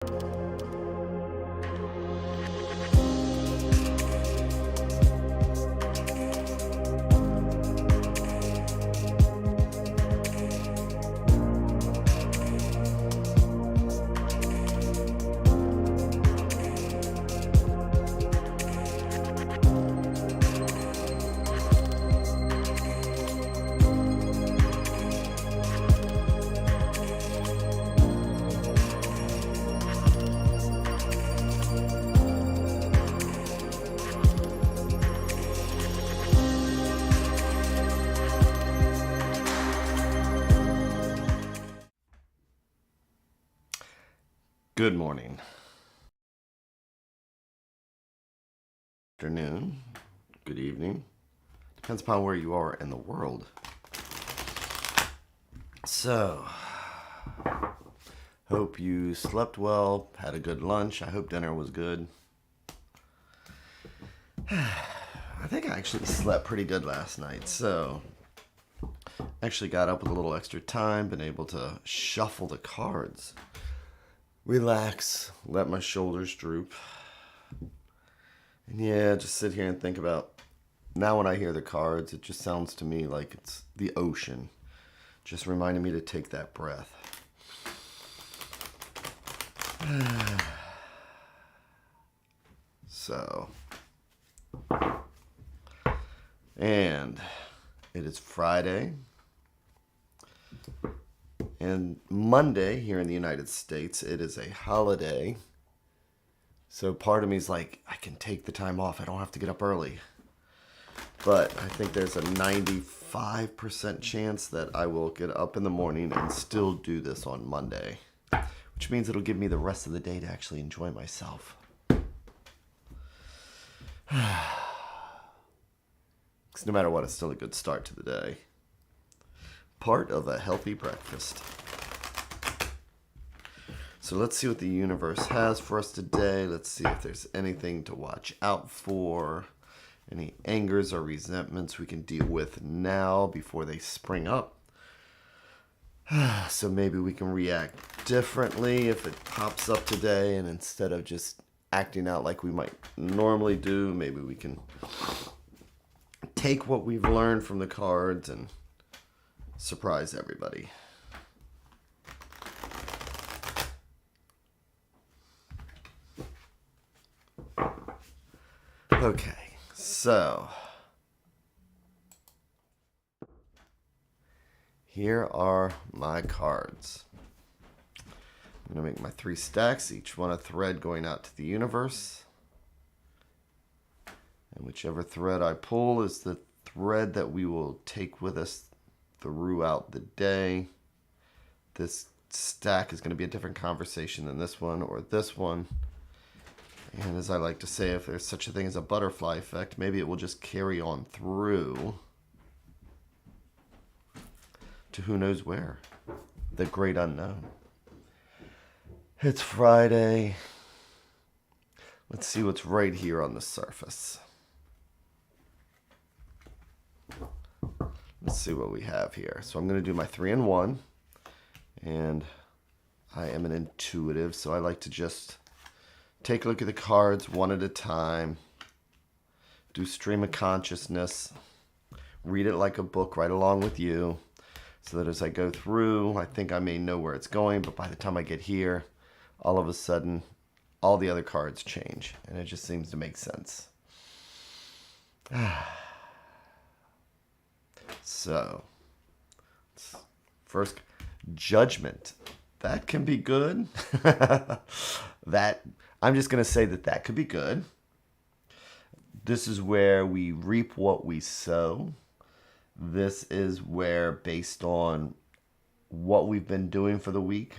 Good morning, afternoon, good evening. Depends upon where you are in the world. So, hope you slept well, had a good lunch. I hope dinner was good. I think I actually slept pretty good last night, so actually got up with a little extra time, been able to shuffle the cards. Relax, let my shoulders droop. And yeah, just sit here and think about, now when I hear the cards, it just sounds to me like it's the ocean. Just reminding me to take that breath. So, and it is Friday. And Monday, here in the United States, it is a holiday. So part of me is like, I can take the time off. I don't have to get up early. But I think there's a 95% chance that I will get up in the morning and still do this on Monday. Which means it'll give me the rest of the day to actually enjoy myself. Because no matter what, it's still a good start to the day. Part of a healthy breakfast. So let's see what the universe has for us today. Let's see if there's anything to watch out for. Any angers or resentments we can deal with now before they spring up. So maybe we can react differently if it pops up today, and instead of just acting out like we might normally do, maybe we can take what we've learned from the cards and surprise everybody. Okay, so here are my cards. I'm going to make my 3 stacks, each one a thread going out to the universe. And whichever thread I pull is the thread that we will take with us throughout the day. This stack is going to be a different conversation than this one or this one. And as I like to say, if there's such a thing as a butterfly effect, maybe it will just carry on through to who knows where. The great unknown. It's Friday. Let's see what's right here on the surface. Let's see what we have here. So I'm going to do my 3-in-1. And I am an intuitive, so I like to just take a look at the cards one at a time. Do stream of consciousness. Read it like a book right along with you. So that as I go through, I think I may know where it's going, but by the time I get here, all of a sudden, all the other cards change. And it just seems to make sense. So, first, judgment. That can be good. I'm just going to say that could be good. This is where we reap what we sow. This is where, based on what we've been doing for the week,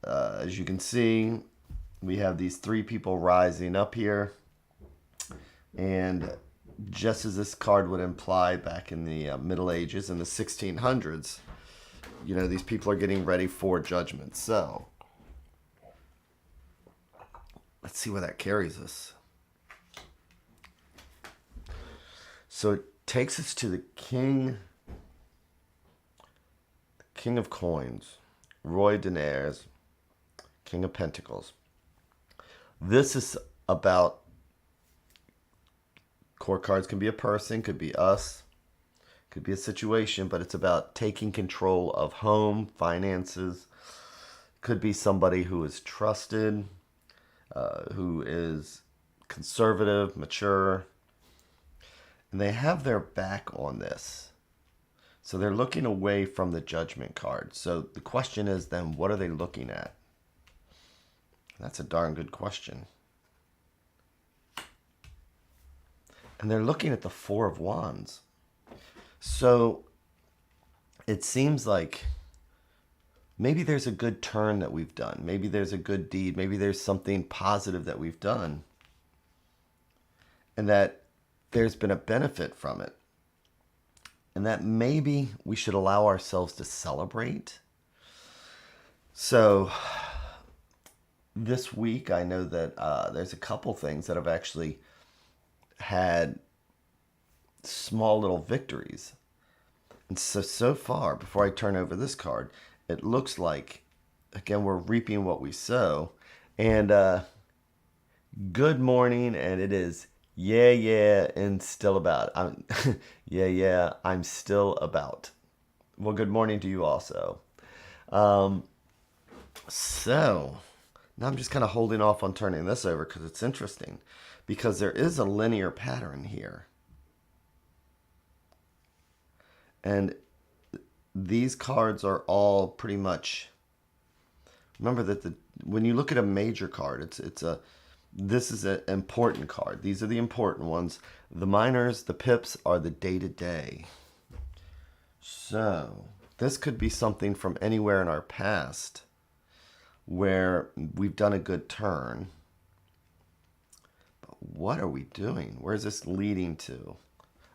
as you can see, we have these 3 people rising up here. And just as this card would imply back in the Middle Ages, in the 1600s, you know, these people are getting ready for judgment. So, let's see where that carries us. So it takes us to the King of Coins, Roy Daenerys, King of Pentacles. This is about, court cards can be a person, could be us, could be a situation, but it's about taking control of home, finances. Could be somebody who is trusted, who is conservative, mature, and they have their back on this. So they're looking away from the Judgment card. So the question is then, what are they looking at? That's a darn good question. And they're looking at the Four of Wands. So it seems like maybe there's a good turn that we've done. Maybe there's a good deed. Maybe there's something positive that we've done. And that there's been a benefit from it. And that maybe we should allow ourselves to celebrate. So this week, I know that there's a couple things that have actually had small little victories. And so far, before I turn over this card, it looks like, again, we're reaping what we sow. And good morning, and it is yeah, and still about. I'm still about. Well, good morning to you also. So now I'm just kind of holding off on turning this over because it's interesting. Because there is a linear pattern here. And these cards are all pretty much, remember that when you look at a major card, this is an important card. These are the important ones. The minors, the pips are the day-to-day. So this could be something from anywhere in our past where we've done a good turn. But what are we doing? Where's this leading to?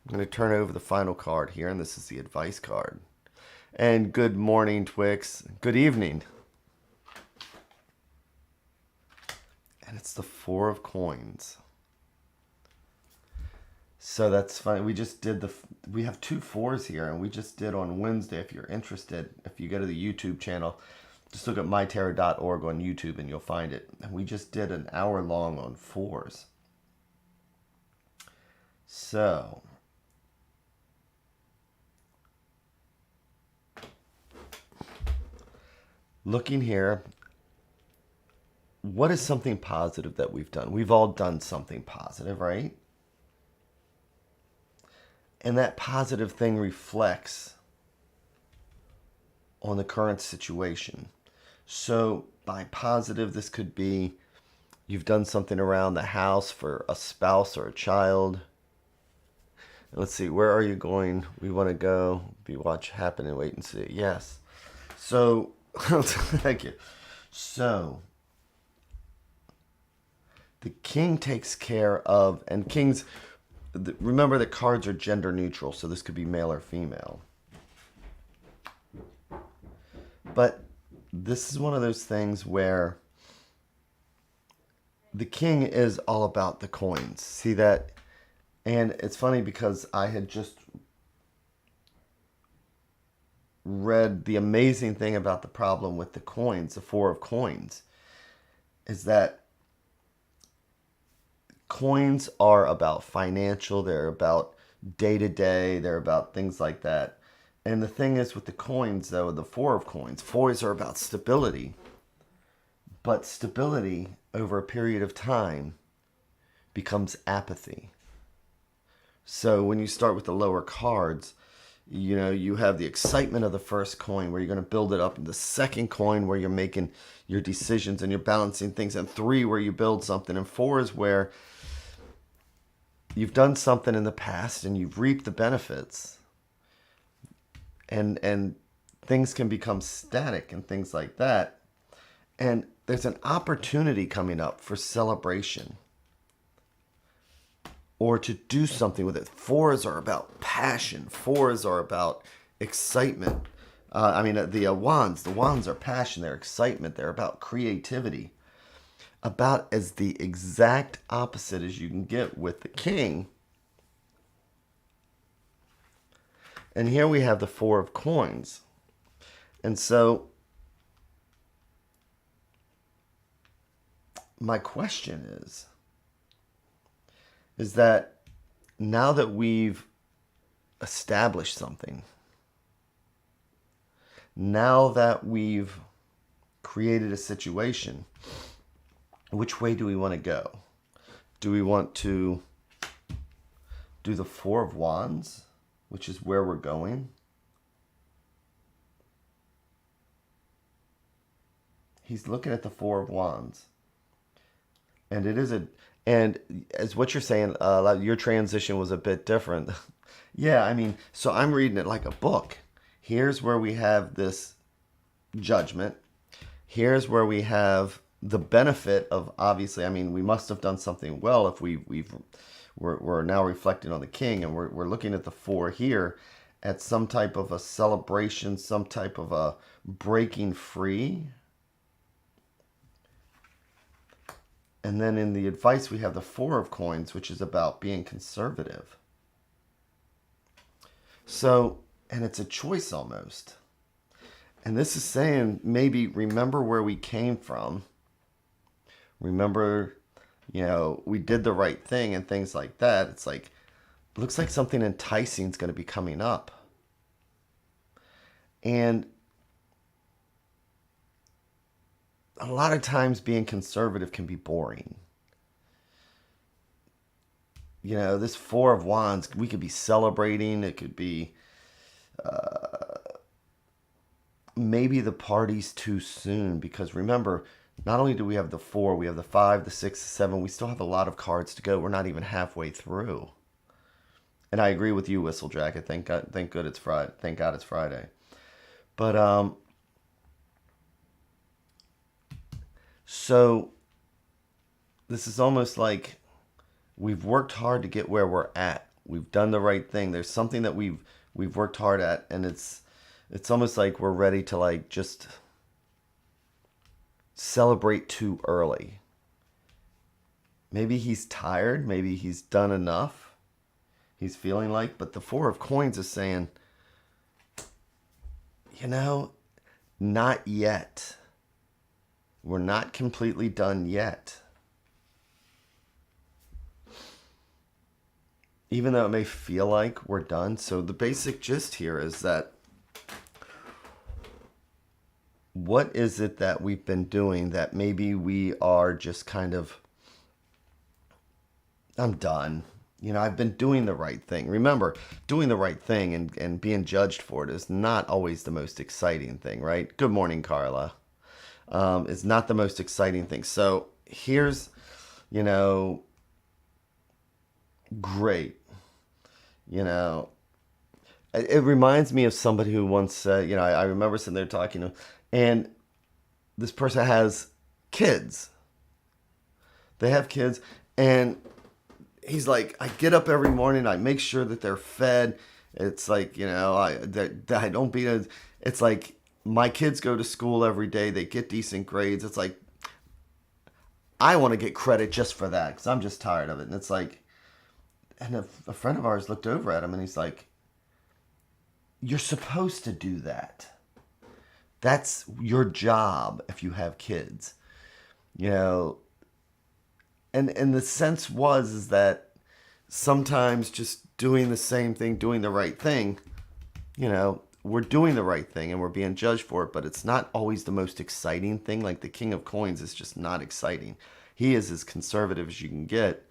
I'm going to turn over the final card here, and this is the advice card. And good morning, Twix. Good evening. And it's the Four of Coins. So that's funny. We just did we have 2 4s here, and we just did on Wednesday. If you're interested, if you go to the YouTube channel, just look at MyTarot.org on YouTube and you'll find it. And we just did an hour long on 4s. So looking here, what is something positive that we've done? We've all done something positive, right? And that positive thing reflects on the current situation. So by positive, this could be you've done something around the house for a spouse or a child. Let's see, where are you going? We want to go. Watch happen and wait and see. Yes. So, thank you. So, the king takes care of, and kings, remember that cards are gender neutral, so this could be male or female. But this is one of those things where the king is all about the coins. See that? And it's funny because I had just read the amazing thing about the problem with the coins, the Four of Coins, is that coins are about financial, they're about day-to-day, they're about things like that. And the thing is with the coins, though, the Four of Coins, fours are about stability. But stability over a period of time becomes apathy. So when you start with the lower cards, you have the excitement of the first coin where you're going to build it up, and the second coin where you're making your decisions and you're balancing things, and 3 where you build something, and 4 is where you've done something in the past and you've reaped the benefits, and things can become static and things like that. And there's an opportunity coming up for celebration or to do something with it. 4s are about passion. 4s are about excitement. The wands are passion. They're excitement. They're about creativity. About as the exact opposite as you can get with the king. And here we have the Four of Coins. And so my question is that now that we've established something, now that we've created a situation, which way do we want to go? Do we want to do the Four of Wands, which is where we're going? He's looking at the Four of Wands. And it is and as what you're saying, your transition was a bit different. Yeah, I mean, so I'm reading it like a book. Here's where we have this judgment. Here's where we have the benefit of, obviously, I mean, we must have done something well if we're now reflecting on the king, and we're looking at the four here at some type of a celebration, some type of a breaking free. And then in the advice, we have the Four of Coins, which is about being conservative. So, and it's a choice almost. And this is saying, maybe remember where we came from. Remember, we did the right thing and things like that. It's like, looks like something enticing is going to be coming up. And a lot of times being conservative can be boring. This Four of Wands, we could be celebrating. It could be maybe the party's too soon, because remember, not only do we have the four, we have the 5, the 6, the 7. We still have a lot of cards to go. We're not even halfway through. And I agree with you, Whistlejacket. Thank God it's Friday. Thank God it's Friday. But so this is almost like we've worked hard to get where we're at. We've done the right thing. There's something that we've worked hard at, and it's almost like we're ready to just celebrate too early. Maybe he's tired. Maybe he's done enough. He's feeling like, but the Four of Coins is saying, not yet. We're not completely done yet. Even though it may feel like we're done. So the basic gist here is that what is it that we've been doing that maybe we are just kind of, I'm done. I've been doing the right thing. Remember, doing the right thing and being judged for it is not always the most exciting thing, right? Good morning, Carla. It's not the most exciting thing. So here's, great. It reminds me of somebody who once said, I remember sitting there talking, and this person has kids. They have kids, and he's like, I get up every morning, I make sure that they're fed. It's like, I don't beat it. It's like, my kids go to school every day. They get decent grades. It's like, I want to get credit just for that because I'm just tired of it. And it's like, and a friend of ours looked over at him and he's like, you're supposed to do that. That's your job if you have kids. And the sense is that sometimes just doing the same thing, doing the right thing, we're doing the right thing and we're being judged for it, but it's not always the most exciting thing. Like the King of Coins is just not exciting. He is as conservative as you can get.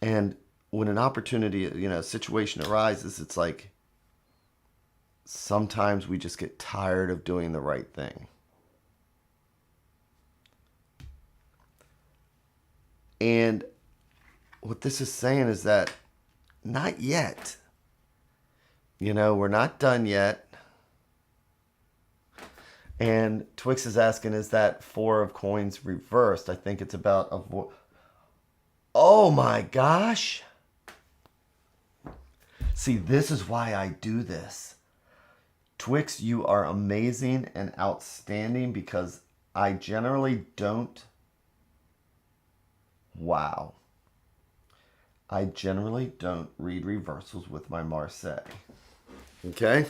And when an opportunity, situation arises, it's like sometimes we just get tired of doing the right thing. And what this is saying is that not yet. We're not done yet. And Twix is asking, is that Four of Coins reversed? I think it's about oh my gosh. See, this is why I do this. Twix, you are amazing and outstanding because I generally don't. Wow. I generally don't read reversals with my Marseille. Okay?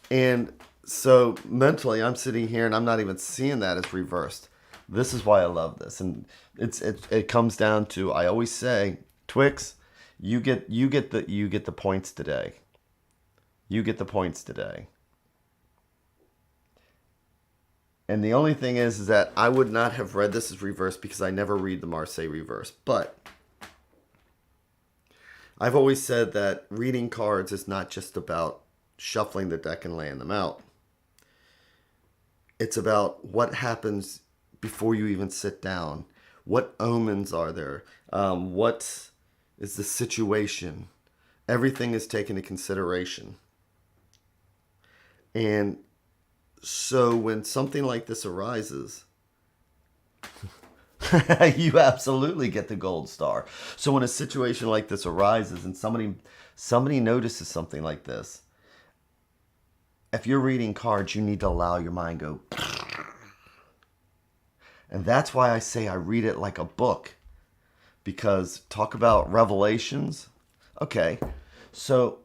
And so mentally, I'm sitting here and I'm not even seeing that as reversed. This is why I love this. And it comes down to, I always say, Twix, you get the points today. You get the points today. And the only thing is that I would not have read this as reverse because I never read the Marseille reverse. But I've always said that reading cards is not just about shuffling the deck and laying them out. It's about what happens before you even sit down. What omens are there? What is the situation? Everything is taken into consideration. And so when something like this arises, you absolutely get the gold star. So when a situation like this arises and somebody notices something like this, if you're reading cards, you need to allow your mind go. And that's why I say I read it like a book. Because talk about revelations. Okay, so,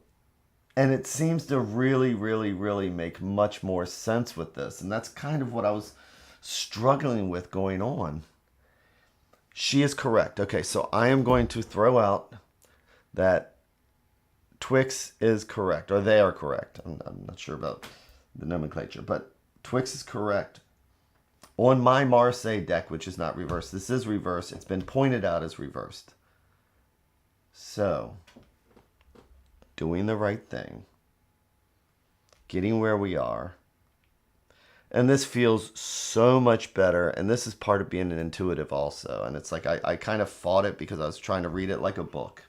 and it seems to really, really, really make much more sense with this. And that's kind of what I was struggling with going on. She is correct. Okay, so I am going to throw out that Twix is correct, or they are correct. I'm not sure about the nomenclature, but Twix is correct. On my Marseille deck, which is not reversed, this is reversed. It's been pointed out as reversed. So, doing the right thing, getting where we are. And this feels so much better. And this is part of being an intuitive also. And it's like I kind of fought it because I was trying to read it like a book.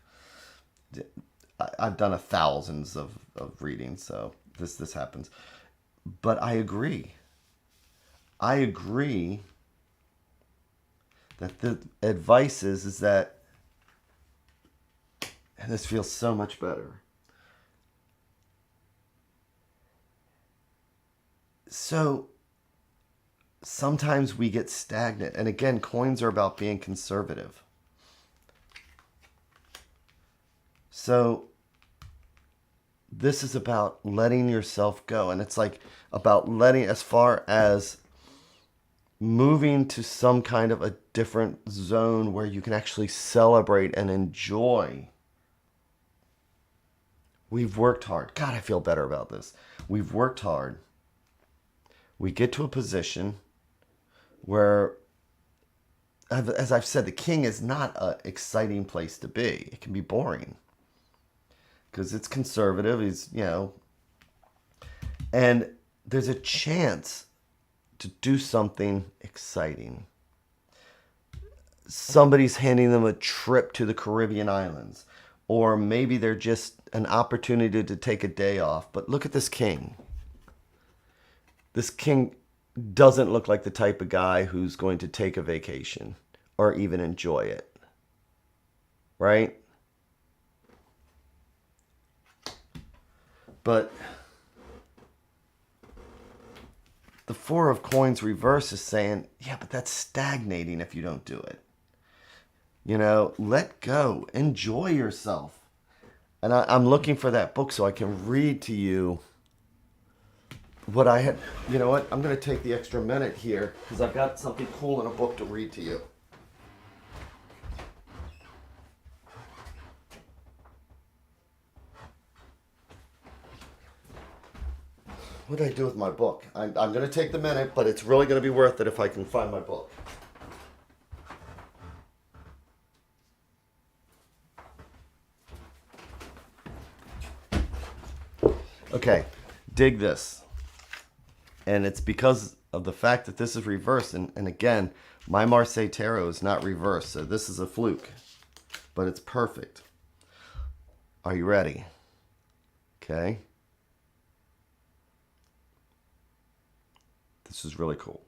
I've done thousands of readings, so this happens. But I agree. I agree that the advice is that, and this feels so much better. So sometimes we get stagnant. And again, coins are about being conservative. So this is about letting yourself go. And it's like about letting, as far as moving to some kind of a different zone where you can actually celebrate and enjoy. We've worked hard. God, I feel better about this. We've worked hard. We get to a position where, as I've said, the king is not an exciting place to be. It can be boring because it's conservative. He's, and there's a chance to do something exciting. Somebody's handing them a trip to the Caribbean islands, or maybe they're just an opportunity to take a day off. But look at this king. This king doesn't look like the type of guy who's going to take a vacation or even enjoy it. Right? But the Four of Coins reverse is saying, yeah, but that's stagnating if you don't do it. Let go. Enjoy yourself. And I'm looking for that book so I can read to you what I had. You know what? I'm going to take the extra minute here because I've got something cool in a book to read to you. What did I do with my book? I'm going to take the minute, but it's really going to be worth it if I can find my book. Okay, dig this. And it's because of the fact that this is reversed. And again, my Marseille Tarot is not reversed, so this is a fluke. But it's perfect. Are you ready? Okay. This is really cool.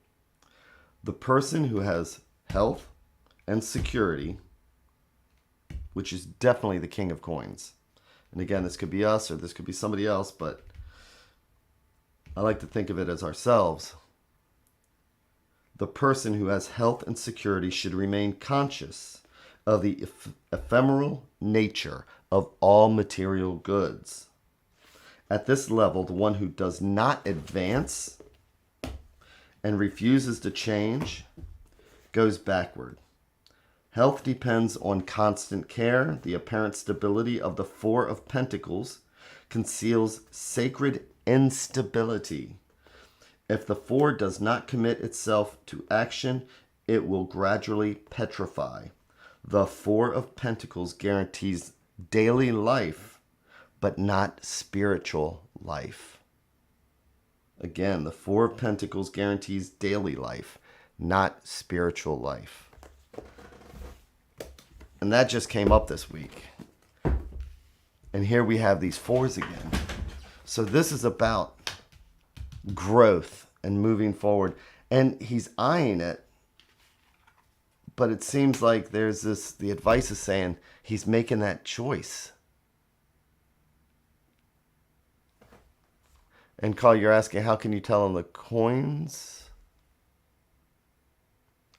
The person who has health and security, which is definitely the King of Coins. And again, this could be us or this could be somebody else, but I like to think of it as ourselves. The person who has health and security should remain conscious of the ephemeral nature of all material goods. At this level, the one who does not advance and refuses to change goes backward. Health depends on constant care. The apparent stability of the Four of Pentacles conceals sacred instability. If the Four does not commit itself to action, it will gradually petrify. The Four of Pentacles guarantees daily life, but not spiritual life. Again, the Four of Pentacles guarantees daily life, not spiritual life. And that just came up this week. And here we have these fours again. So this is about growth and moving forward. And he's eyeing it. But it seems like there's this, the advice is saying he's making that choice. And Carl, you're asking, how can you tell on the coins?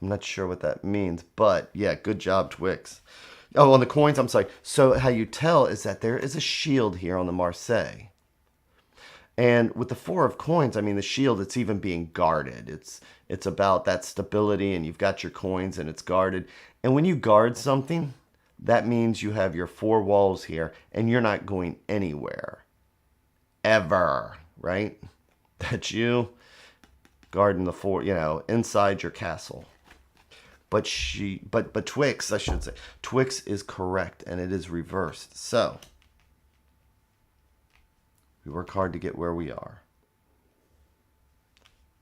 I'm not sure what that means, but yeah, good job, Twix. Oh, on the coins, I'm sorry. So how you tell is that there is a shield here on the Marseille. And with the Four of Coins, I mean, the shield, it's even being guarded. It's about that stability, and you've got your coins, and it's guarded. And when you guard something, that means you have your four walls here, and you're not going anywhere. Ever, right? That's you guarding the four, inside your castle. But Twix, I should say, Twix is correct, and it is reversed. So we work hard to get where we are.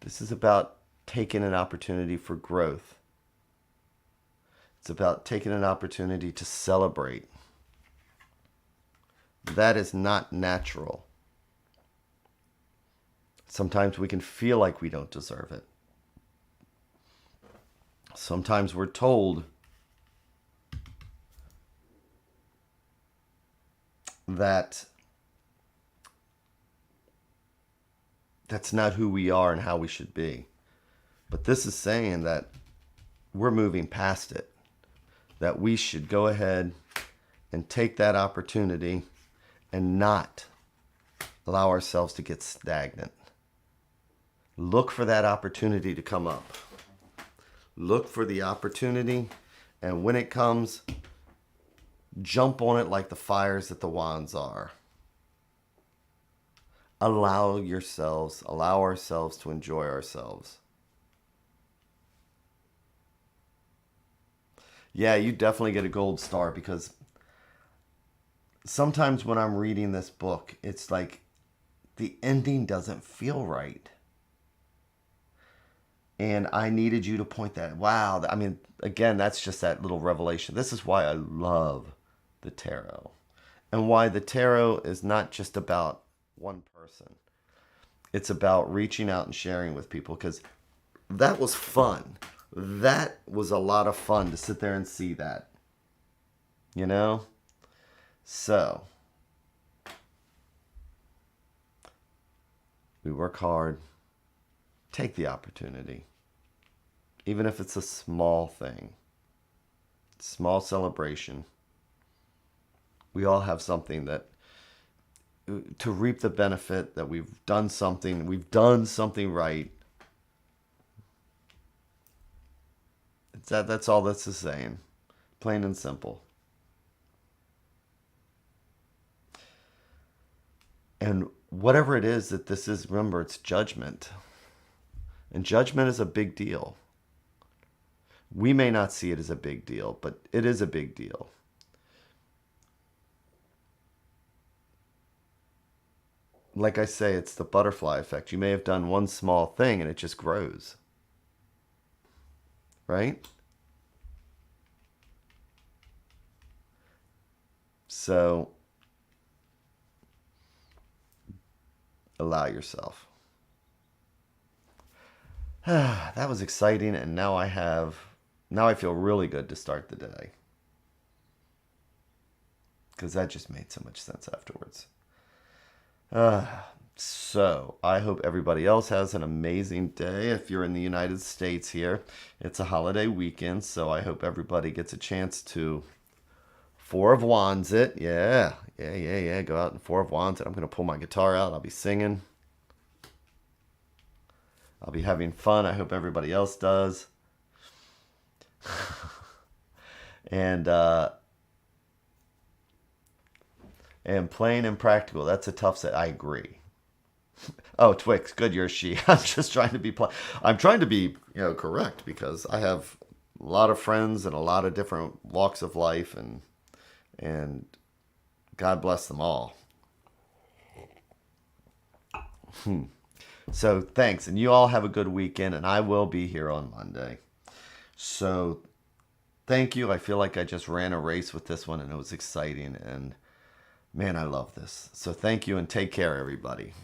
This is about taking an opportunity for growth. It's about taking an opportunity to celebrate. That is not natural. Sometimes we can feel like we don't deserve it. Sometimes we're told that that's not who we are and how we should be. But this is saying that we're moving past it. That we should go ahead and take that opportunity and not allow ourselves to get stagnant. Look for that opportunity to come up. Look for the opportunity, and when it comes, jump on it like the fires that the wands are. Allow ourselves to enjoy ourselves. Yeah, you definitely get a gold star, because sometimes when I'm reading this book, it's like the ending doesn't feel right. And I needed you to point that. Wow. I mean, again, that's just that little revelation. This is why I love the tarot. And why the tarot is not just about one person. It's about reaching out and sharing with people, because that was fun. That was a lot of fun to sit there and see that. So, we work hard. Take the opportunity. Even if it's a small thing. Small celebration. We all have something that to reap the benefit that we've done something right. That's all this is saying. Plain and simple. And whatever it is that this is, remember, it's judgment. And judgment is a big deal. We may not see it as a big deal, but it is a big deal. Like I say, it's the butterfly effect. You may have done one small thing and it just grows. Right? So, allow yourself. That was exciting, and now I feel really good to start the day. Because that just made so much sense afterwards. So, I hope everybody else has an amazing day. If you're in the United States here, it's a holiday weekend, so I hope everybody gets a chance to Four of Wands it. Yeah. Go out and Four of Wands it. I'm going to pull my guitar out. I'll be singing. I'll be having fun. I hope everybody else does. And plain and practical. That's a tough set. I agree. Oh, Twix, good, you're a she. I'm just trying to be. I'm trying to be, correct because I have a lot of friends and a lot of different walks of life, and God bless them all. So thanks, and you all have a good weekend, and I will be here on Monday. So thank you. I feel like I just ran a race with this one, and it was exciting, and man, I love this. So thank you, and take care, everybody.